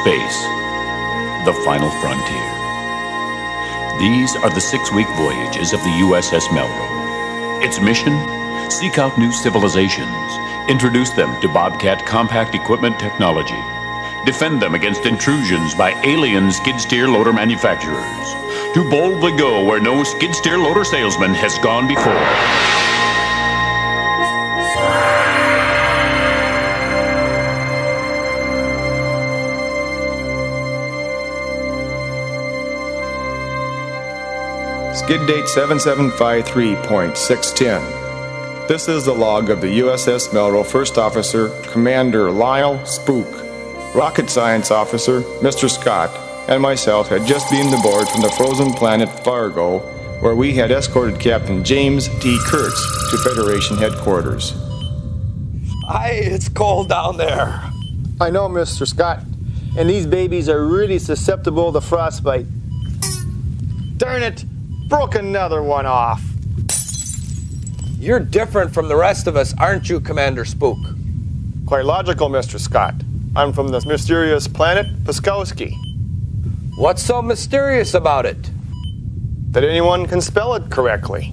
Space, the final frontier. These are the 6-week voyages of the USS Melrow. Its mission? Seek out new civilizations, introduce them to Bobcat compact equipment technology, defend them against intrusions by alien skid-steer loader manufacturers, to boldly go where no skid-steer loader salesman has gone before. Skid date 7753.610. This is the log of the USS Melrow First Officer, Commander Lyle Spook. Rocket Science Officer, Mr. Scott, and myself had just beamed aboard from the frozen planet Fargo, where we had escorted Captain James T. Kurtz to Federation headquarters. It's cold down there. I know, Mr. Scott, and these babies are really susceptible to frostbite. Darn it! Broke another one off. You're different from the rest of us, aren't you, Commander Spook? Quite logical, Mr. Scott. I'm from the mysterious planet Puskowski. What's so mysterious about it? That anyone can spell it correctly.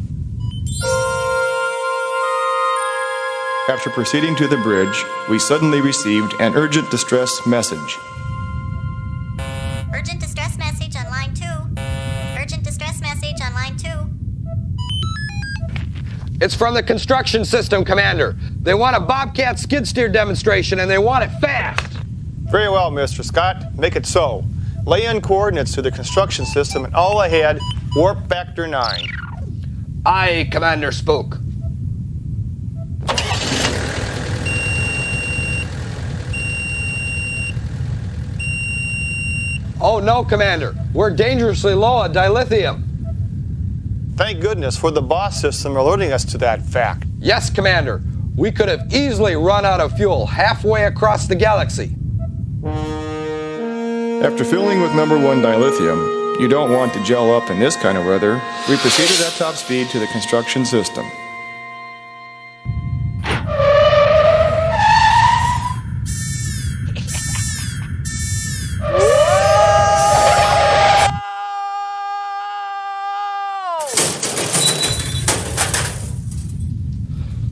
After proceeding to the bridge, we suddenly received an urgent distress message. Urgent distress message on line 2. Urgent distress message on line 2. It's from the construction system, Commander. They want a Bobcat skid steer demonstration, and they want it fast. Very well, Mr. Scott. Make it so. Lay in coordinates to the construction system and all ahead, warp factor 9. Aye, Commander Spook. Oh, no, Commander. We're dangerously low on dilithium. Thank goodness for the boss system alerting us to that fact. Yes, Commander. We could have easily run out of fuel halfway across the galaxy. After filling with number 1 dilithium, you don't want to gel up in this kind of weather, we proceeded at top speed to the construction system.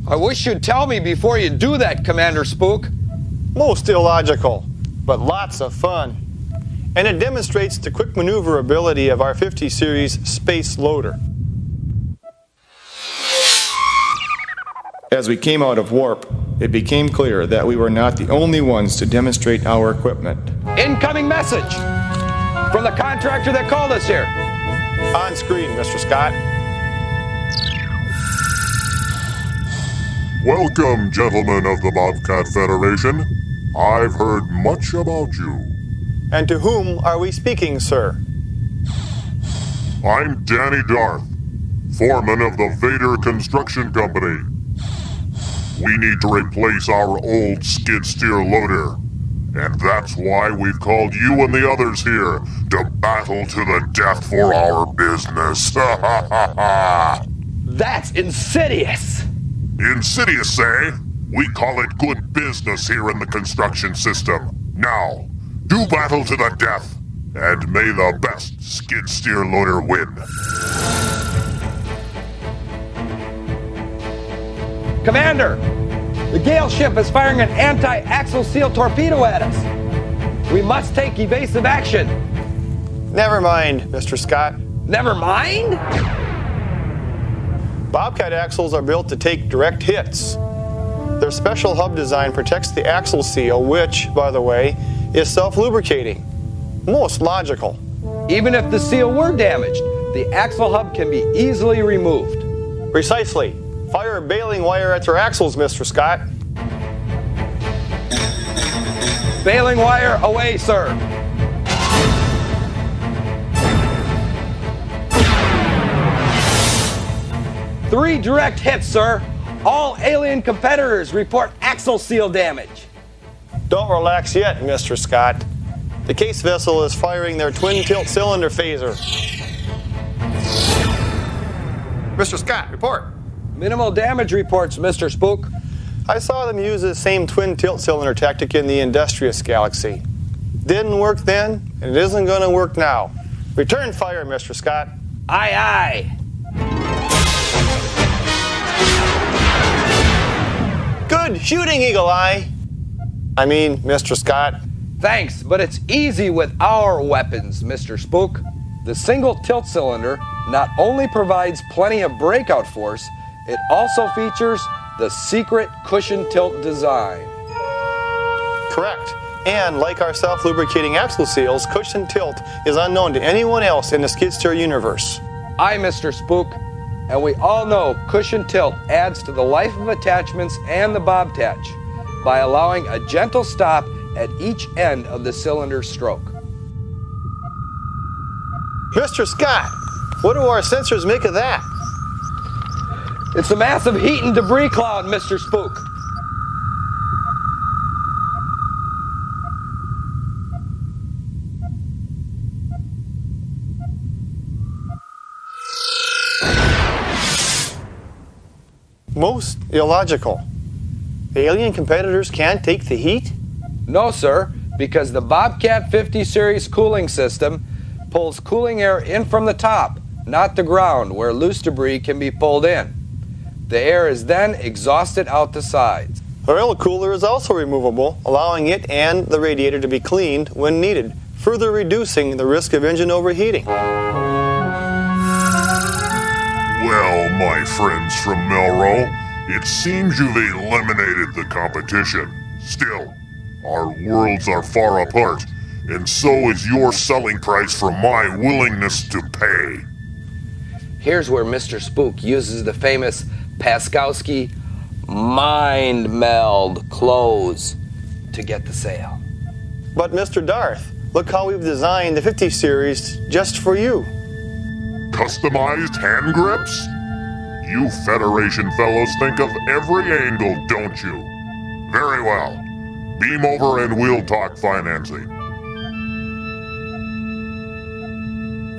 I wish you'd tell me before you do that, Commander Spook. Most illogical, but lots of fun. And it demonstrates the quick maneuverability of our 50 series space loader. As we came out of warp, it became clear that we were not the only ones to demonstrate our equipment. Incoming message from the contractor that called us here. On screen, Mr. Scott. Welcome, gentlemen of the Bobcat Federation. I've heard much about you. And to whom are we speaking, sir? I'm Danny Darth, foreman of the Vader Construction Company. We need to replace our old skid steer loader, and that's why we've called you and the others here to battle to the death for our business. That's insidious. Insidious, eh? We call it good business here in the construction system. Now, do battle to the death, and may the best skid steer loader win. Commander, the Gale ship is firing an anti-axle seal torpedo at us. We must take evasive action. Never mind, Mr. Scott. Never mind? Bobcat axles are built to take direct hits. Their special hub design protects the axle seal, which, by the way, is self-lubricating. Most logical. Even if the seal were damaged, the axle hub can be easily removed. Precisely. Fire baling wire at your axles, Mr. Scott. Baling wire away, sir. Three direct hits, sir. All alien competitors report axle seal damage. Don't relax yet, Mr. Scott. The case vessel is firing their twin tilt cylinder phaser. Mr. Scott, report. Minimal damage reports, Mr. Spook. I saw them use the same twin tilt cylinder tactic in the Industrious Galaxy. didn't work then, and it isn't going to work now. Return fire, Mr. Scott. Aye, aye. Good shooting, Eagle Eye. I mean, Mr. Scott. Thanks, but it's easy with our weapons, Mr. Spook. The single tilt cylinder not only provides plenty of breakout force, it also features the secret cushion tilt design. Correct. And like our self-lubricating axle seals, cushion tilt is unknown to anyone else in the skid steer universe. Aye, Mr. Spook. And we all know cushion tilt adds to the life of attachments and the Bobcat by allowing a gentle stop at each end of the cylinder stroke. Mr. Scott, what do our sensors make of that? It's a massive heat and debris cloud, Mr. Spook. Most illogical. Alien competitors can't take the heat? No, sir, because the Bobcat 50 series cooling system pulls cooling air in from the top, not the ground where loose debris can be pulled in. The air is then exhausted out the sides. Our oil cooler is also removable, allowing it and the radiator to be cleaned when needed, further reducing the risk of engine overheating. Well, my friends from Melrose, it seems you've eliminated the competition. Still, our worlds are far apart, and so is your selling price for my willingness to pay. Here's where Mr. Spook uses the famous Paskowski mind meld close to get the sale. But Mr. Darth, look how we've designed the 50 series just for you. Customized hand grips? You Federation fellows think of every angle, don't you? Very well. Beam over and we'll talk financing.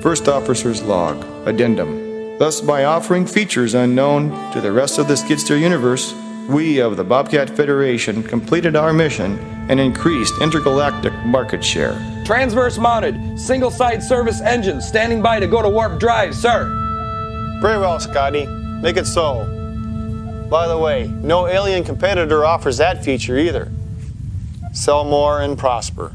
First Officer's Log, Addendum. Thus, by offering features unknown to the rest of the skid steer universe, we of the Bobcat Federation completed our mission and increased intergalactic market share. Transverse mounted, single side service engine standing by to go to warp drive, sir. Very well, Scotty. Make it so. By the way, no alien competitor offers that feature either. Sell more and prosper.